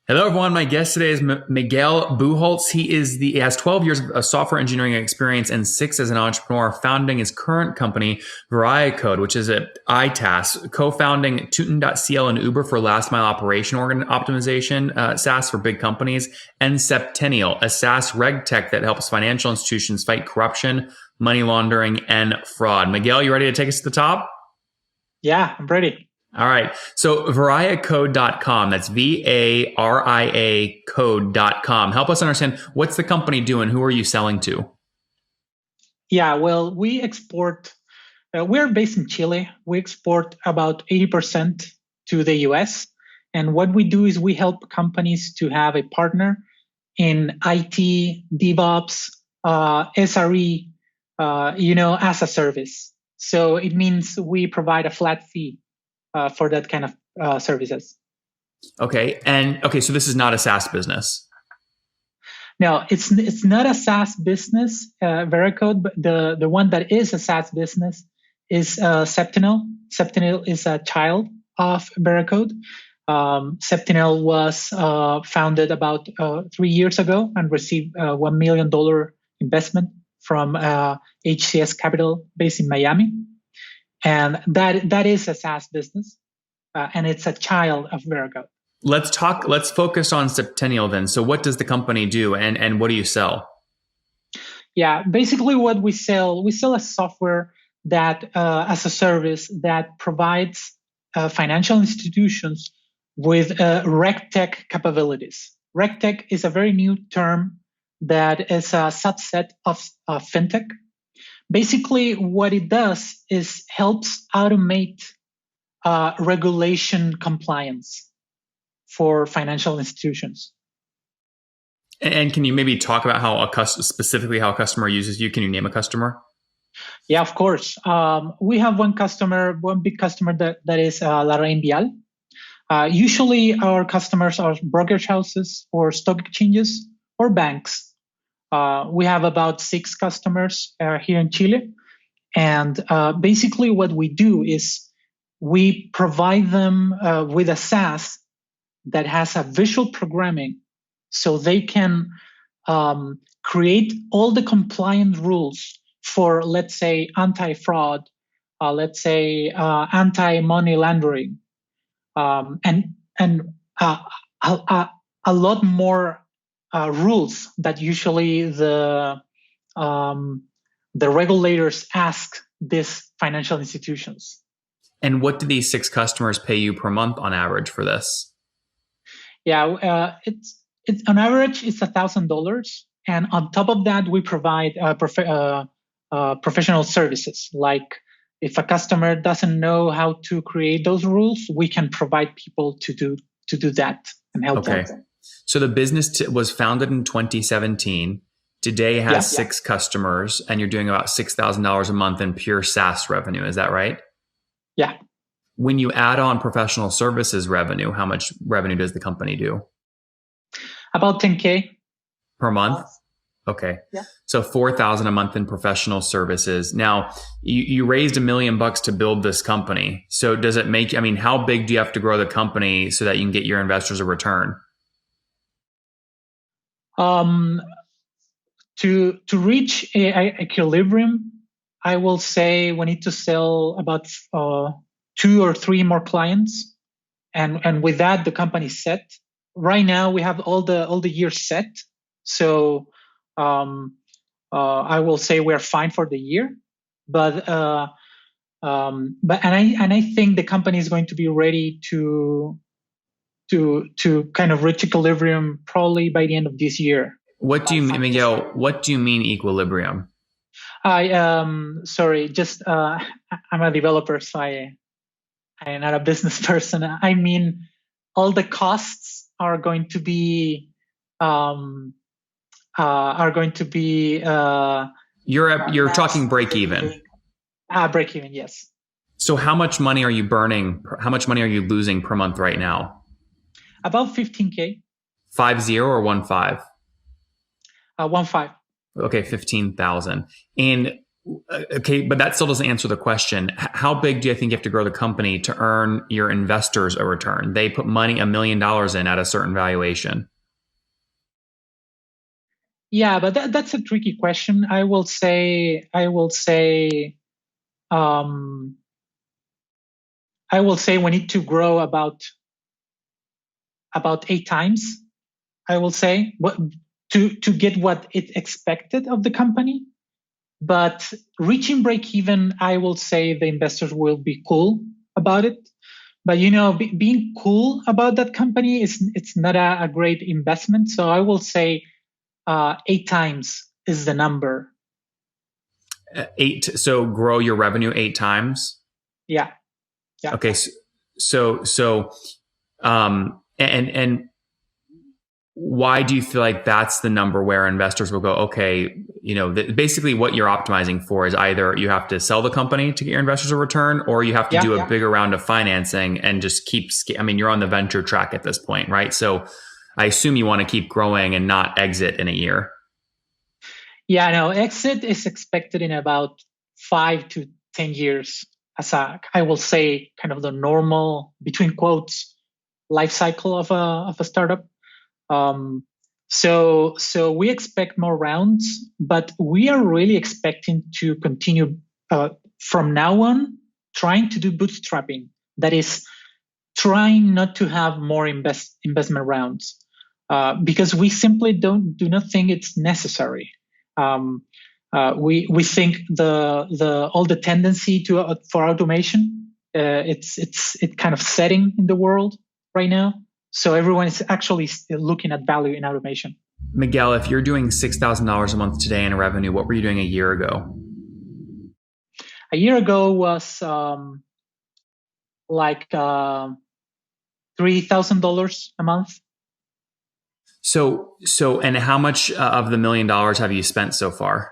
Hello, everyone. My guest today is Miguel Buchholtz. He has 12 years of software engineering experience and 6 as an entrepreneur, founding his current company, Code, which is at ITaaS, co-founding Tutin.cl and Uber for last mile operation optimization, SaaS for big companies, and Ceptinel, a SaaS reg tech that helps financial institutions fight corruption, money laundering, and fraud. Miguel, you ready to take us to the top? Yeah, I'm ready. All right. So variacode.com, that's VARIA code.com. Help us understand, what's the company doing? Who are you selling to? Yeah, well, we export, we're based in Chile. We export about 80% to the US. And what we do is we help companies to have a partner in IT, DevOps, SRE, as a service. So it means we provide a flat fee for that kind of services. Okay. So this is not a SaaS business. No, it's not a SaaS business, Veracode, but the one that is a SaaS business is Ceptinel. Ceptinel is a child of Veracode. Ceptinel was founded about 3 years ago and received a $1 million investment from HCS Capital based in Miami. And that is a SaaS business, and it's a child of Veracode. Let's focus on Ceptinel then. So what does the company do, and what do you sell? Yeah, basically what we sell a software that as a service that provides financial institutions with RegTech capabilities. RegTech is a very new term that is a subset of fintech. Basically, what it does is helps automate regulation compliance for financial institutions. And can you maybe talk about specifically how a customer uses you? Can you name a customer? Yeah, of course. We have one big customer that is La Real. Usually, our customers are brokerage houses or stock exchanges or banks. We have about 6 customers here in Chile. And basically what we do is we provide them with a SaaS that has a visual programming so they can create all the compliant rules for, let's say, anti-fraud, anti-money laundering, and a lot more rules that usually the regulators ask these financial institutions. And what do these 6 customers pay you per month on average for this? Yeah, it's on average it's $1,000, and on top of that we provide professional services. Like if a customer doesn't know how to create those rules, we can provide people to do that and help them. So the business was founded in 2017. Today has 6 customers, and you're doing about $6,000 a month in pure SaaS revenue. Is that right? Yeah. When you add on professional services revenue, how much revenue does the company do? About $10K per month. Okay. Yeah. So $4,000 a month in professional services. Now, you raised $1 million to build this company. So does it make? I mean, how big do you have to grow the company so that you can get your investors a return? To reach a equilibrium, I will say we need to sell about 2 or 3 more clients, and with that the company's set. Right now we have all the years set, so I will say we're fine for the year. But I think the company is going to be ready to kind of reach equilibrium probably by the end of this year. What do you mean, Miguel? What do you mean equilibrium? Sorry, just I'm a developer, so I'm not a business person. I mean, all the costs are going to be You're talking break even. Break even, yes. So how much money are you burning? How much money are you losing per month right now? About 15K. 50 or 15? 15. Okay, 15,000. And Okay, but that still doesn't answer the question. How big do you think you have to grow the company to earn your investors a return? They put money, $1 million in at a certain valuation. Yeah, but that's a tricky question. I will say we need to grow about 8 times. I will say to get what it expected of the company. But reaching break even, I will say the investors will be cool about it. But being cool about that company it's not a great investment. So I will say 8 times is the number. 8. So grow your revenue 8 times. Yeah. Okay. And why do you feel like that's the number where investors will go, okay, basically what you're optimizing for is either you have to sell the company to get your investors a return, or you have to do a bigger round of financing and just keep, you're on the venture track at this point, right? So I assume you want to keep growing and not exit in a year. Yeah, no, exit is expected in about 5 to 10 years as I will say, kind of the normal, between quotes, life cycle of a startup. So we expect more rounds, but we are really expecting to continue from now on trying to do bootstrapping. That is, trying not to have more investment rounds because we simply do not think it's necessary. We think all the tendency for automation it's kind of setting in the world right now. So everyone is actually looking at value in automation. Miguel, if you're doing $6,000 a month today in revenue, what were you doing a year ago? A year ago was like $3,000 a month. So, and how much of the $1 million have you spent so far?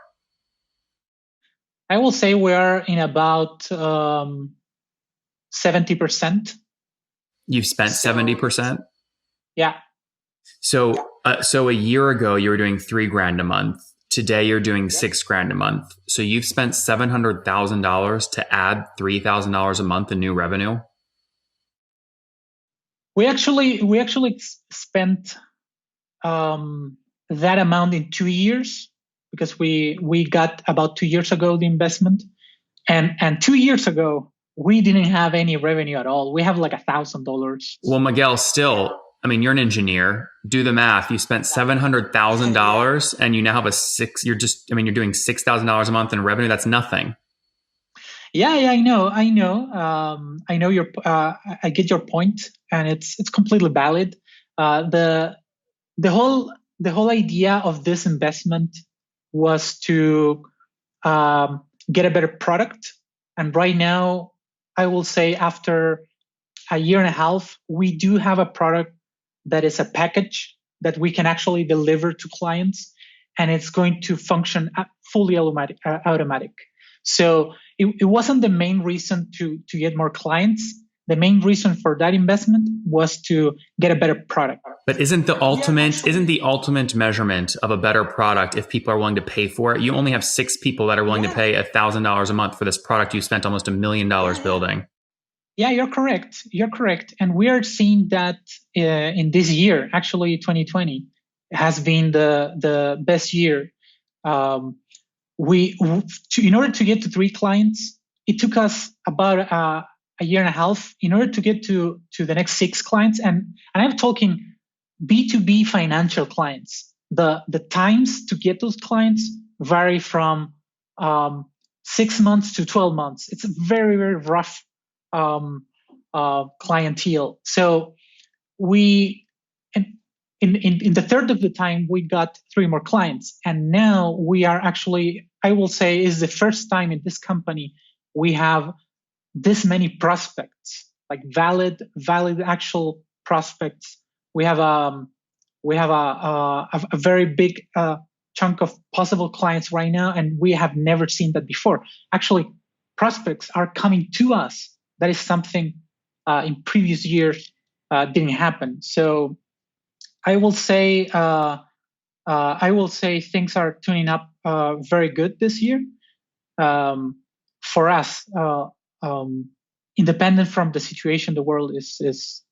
I will say we are in about 70%. You've spent 70%? Yeah. So a year ago you were doing $3,000 a month. Today you're doing $6,000 a month. So you've spent $700,000 to add $3,000 a month in new revenue. We actually spent that amount in 2 years because we got about 2 years ago the investment, and 2 years ago we didn't have any revenue at all. We have like $1,000. Well, Miguel, still, I mean, you're an engineer. Do the math. You spent $700,000 and you now have you're doing $6,000 a month in revenue. That's nothing. Yeah, I know. I know I get your point, and it's completely valid. The whole idea of this investment was to get a better product, and right now, I will say after a year and a half, we do have a product that is a package that we can actually deliver to clients, and it's going to function fully automatic. So it wasn't the main reason to get more clients. The main reason for that investment was to get a better product. But isn't the ultimate measurement of a better product if people are willing to pay for it? You only have 6 people that are willing to pay $1,000 a month for this product you spent almost $1 million building. Yeah, you're correct. And we are seeing that in this year, actually 2020 has been the best year. In order to get to 3 clients, it took us about a year and a half in order to get to the next 6 clients. And I'm talking B2B financial clients. The times to get those clients vary from 6 months to 12 months. It's a very, very rough clientele. So in the third of the time, we got 3 more clients. And now we are actually, I will say, is the first time in this company we have this many prospects, like valid actual prospects. We have a very big chunk of possible clients right now, and we have never seen that before. Actually, prospects are coming to us. That is something in previous years didn't happen. So I will say things are tuning up very good this year. for us, independent from the situation the world is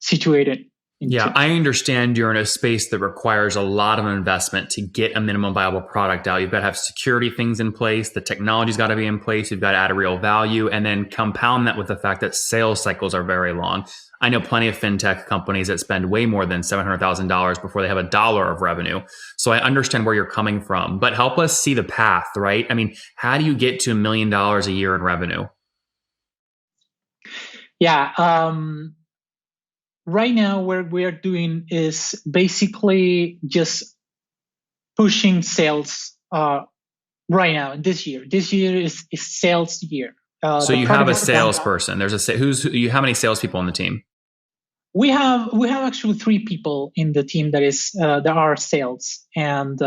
situated into. Yeah, I understand you're in a space that requires a lot of investment to get a minimum viable product out. You've got to have security things in place. The technology's got to be in place. You've got to add a real value, and then compound that with the fact that sales cycles are very long. I know plenty of fintech companies that spend way more than $700,000 before they have $1 of revenue. So I understand where you're coming from, but help us see the path, right? I mean, how do you get to $1 million a year in revenue? Yeah. Right now, what we are doing is basically just pushing sales right now, this year. This year is sales year. So you have a salesperson. How many salespeople on the team? We have actually 3 people in the team that are sales, and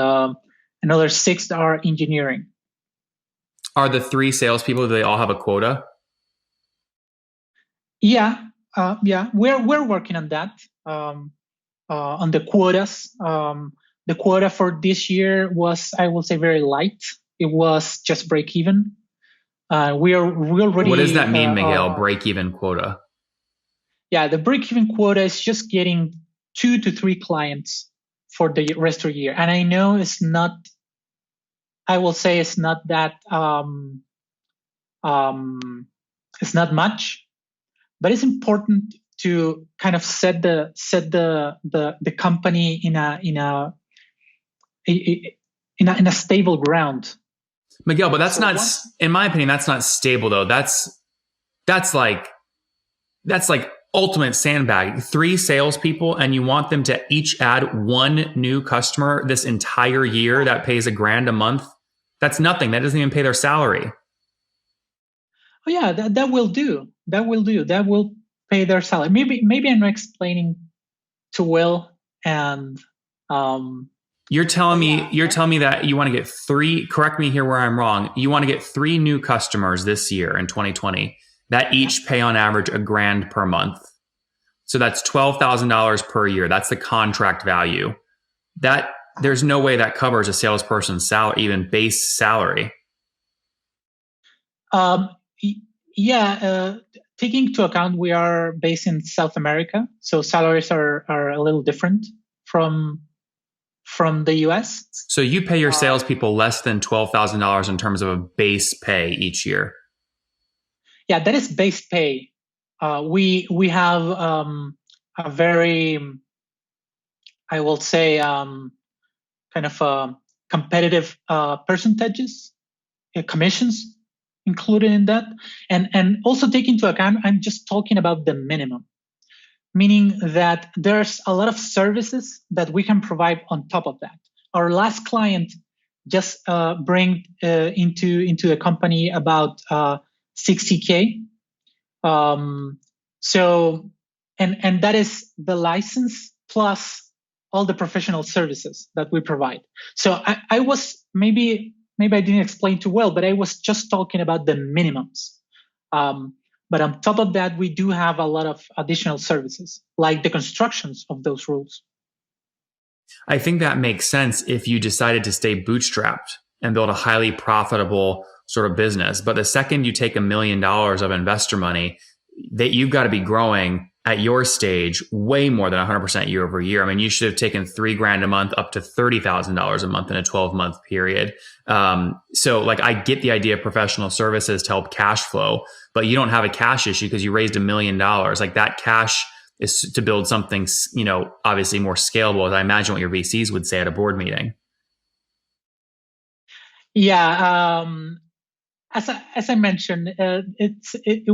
another 6 that are engineering. Are the 3 salespeople, do they all have a quota? Yeah. We're working on that, on the quotas. The quota for this year was, I will say, very light. It was just break even. We already. What does that mean, Miguel? Break even quota? Yeah, the break even quota is just getting 2 to 3 clients for the rest of the year, and I know it's not. I will say it's not that. It's not much. But it's important to kind of set the company in a stable ground. Miguel, but that's not, in my opinion, that's not stable though. That's like ultimate sandbag. 3 salespeople, and you want them to each add 1 new customer this entire year that pays $1,000 a month. That's nothing. That doesn't even pay their salary. Oh yeah, that will do. That will pay their salary. Maybe I'm not explaining too well. And you're telling me that you want to get 3. Correct me here where I'm wrong. You want to get 3 new customers this year in 2020 that each pay on average $1,000 per month. So that's $12,000 per year. That's the contract value. That there's no way that covers a salesperson's salary, even base salary. Taking into account we are based in South America, so salaries are a little different from the US. So you pay your salespeople less than $12,000 in terms of a base pay each year. Yeah, that is base pay. We have a very, I will say, kind of competitive percentages, commissions included in that, and also take into account, I'm just talking about the minimum, meaning that there's a lot of services that we can provide on top of that. Our last client just bring into the company about $60K. So and that is the license plus all the professional services that we provide. So I was maybe I didn't explain too well, but I was just talking about the minimums. But on top of that, we do have a lot of additional services, like the constructions of those rules. I think that makes sense if you decided to stay bootstrapped and build a highly profitable sort of business. But the second you take $1 million of investor money, that you've got to be growing at your stage way more than 100% year over year. I mean, you should have taken $3,000 a month up to $30,000 a month in a 12-month period. So like, I get the idea of professional services to help cash flow, but you don't have a cash issue because you raised $1 million. Like, that cash is to build something, obviously more scalable, as I imagine what your VCs would say at a board meeting. Yeah. As I mentioned, it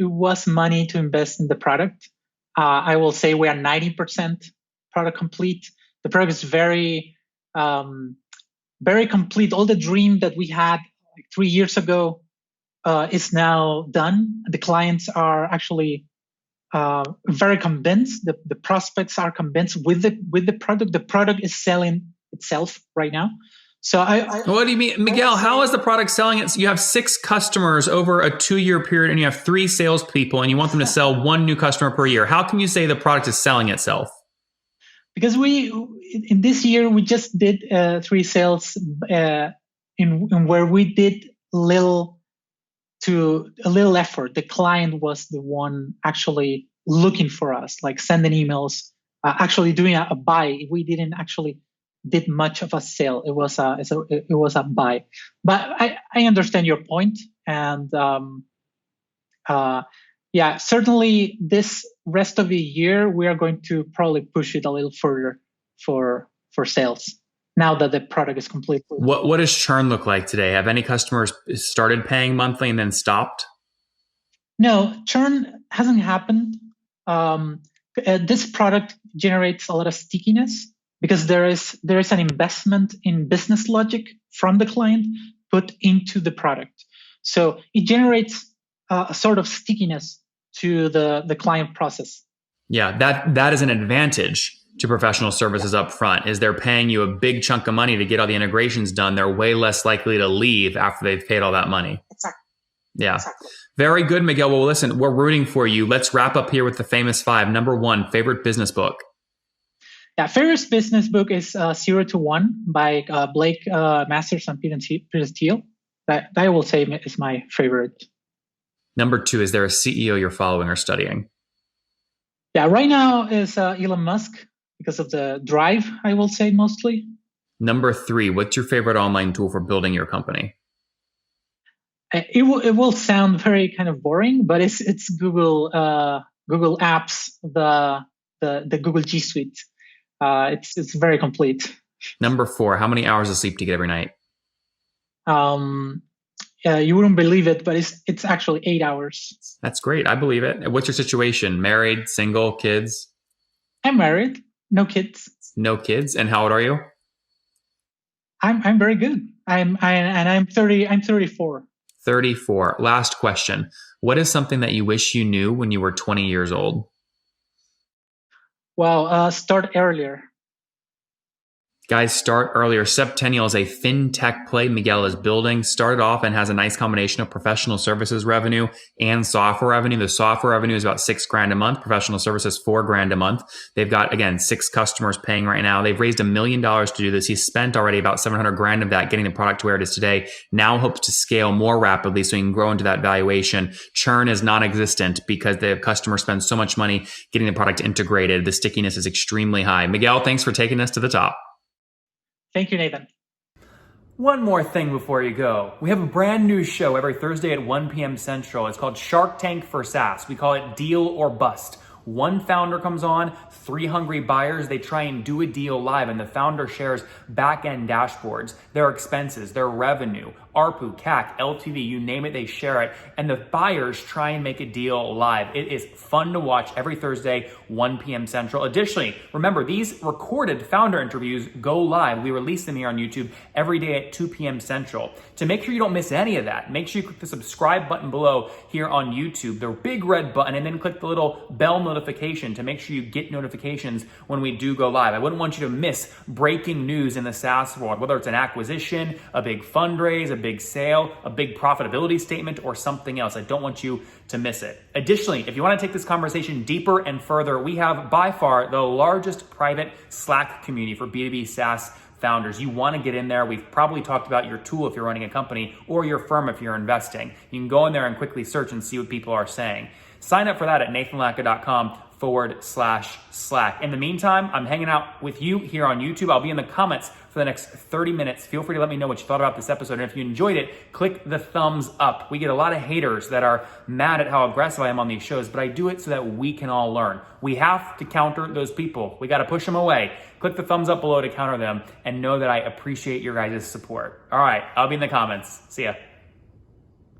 was money to invest in the product. I will say we are 90% product complete. The product is very, very complete. All the dream that we had like 3 years ago is now done. The clients are actually very convinced. The prospects are convinced with the product. The product is selling itself right now. So what do you mean, Miguel? How is the product selling it? You have 6 customers over a 2-year period, and you have 3 salespeople, and you want them to sell 1 new customer per year. How can you say the product is selling itself? Because in this year we just did 3 sales in where we did a little effort. The client was the one actually looking for us, like sending emails, actually doing a buy. We didn't actually did much of a sale. It was a buy. But I understand your point, and yeah, certainly this rest of the year we are going to probably push it a little further for sales now that the product is complete. What does churn look like today? Have any customers started paying monthly and then stopped? No, churn hasn't happened. This product generates a lot of stickiness because there is an investment in business logic from the client put into the product. So it generates a sort of stickiness to the client process. Yeah, that is an advantage to professional services up front, is they're paying you a big chunk of money to get all the integrations done. They're way less likely to leave after they've paid all that money. Exactly. Yeah. Exactly. Very good, Miguel. Well, listen, we're rooting for you. Let's wrap up here with the famous 5. Number 1, favorite business book. Yeah, favorite business book is 0 to 1 by Blake Masters and Peter Thiel. That I will say is my favorite. Number 2, is there a CEO you're following or studying? Yeah, right now is Elon Musk because of the drive, I will say mostly. Number 3, what's your favorite online tool for building your company? It will sound very kind of boring, but it's Google Apps, the Google G Suite. It's very complete. Number 4, how many hours of sleep do you get every night? You wouldn't believe it, but it's actually 8 hours. That's great. I believe it. What's your situation? Married, single, kids? I'm married, no kids. No kids. And how old are you? I'm very good. I'm 30. I'm 34. 34. Last question. What is something that you wish you knew when you were 20 years old? Well, start earlier. Guys, start earlier. Ceptinel is a fintech play Miguel is building. Started off and has a nice combination of professional services revenue and software revenue. The software revenue is about $6,000 a month. Professional services, $4,000 a month. They've got, again, 6 customers paying right now. They've raised $1 million to do this. He's spent already about $700,000 of that getting the product to where it is today. Now hopes to scale more rapidly so he can grow into that valuation. Churn is non-existent because the customer spends so much money getting the product integrated. The stickiness is extremely high. Miguel, thanks for taking us to the top. Thank you, Nathan. One more thing before you go. We have a brand new show every Thursday at 1 p.m. Central. It's called Shark Tank for SaaS. We call it Deal or Bust. One founder comes on, 3 hungry buyers, they try and do a deal live, and the founder shares back-end dashboards, their expenses, their revenue, ARPU, CAC, LTV, you name it, they share it, and the buyers try and make a deal live. It is fun to watch every Thursday, 1 p.m. Central. Additionally, remember, these recorded founder interviews go live. We release them here on YouTube every day at 2 p.m. Central. To make sure you don't miss any of that, make sure you click the subscribe button below here on YouTube, the big red button, and then click the little bell notification to make sure you get notifications when we do go live. I wouldn't want you to miss breaking news in the SaaS world, whether it's an acquisition, a big fundraise, a big sale, a big profitability statement, or something else. I don't want you to miss it. Additionally, if you want to take this conversation deeper and further, we have by far the largest private Slack community for B2B SaaS founders. You want to get in there. We've probably talked about your tool if you're running a company or your firm if you're investing. You can go in there and quickly search and see what people are saying. Sign up for that at nathanlatka.com/Slack. In the meantime, I'm hanging out with you here on YouTube. I'll be in the comments for the next 30 minutes. Feel free to let me know what you thought about this episode. And if you enjoyed it, click the thumbs up. We get a lot of haters that are mad at how aggressive I am on these shows, but I do it so that we can all learn. We have to counter those people. We got to push them away. Click the thumbs up below to counter them and know that I appreciate your guys' support. All right, I'll be in the comments. See ya.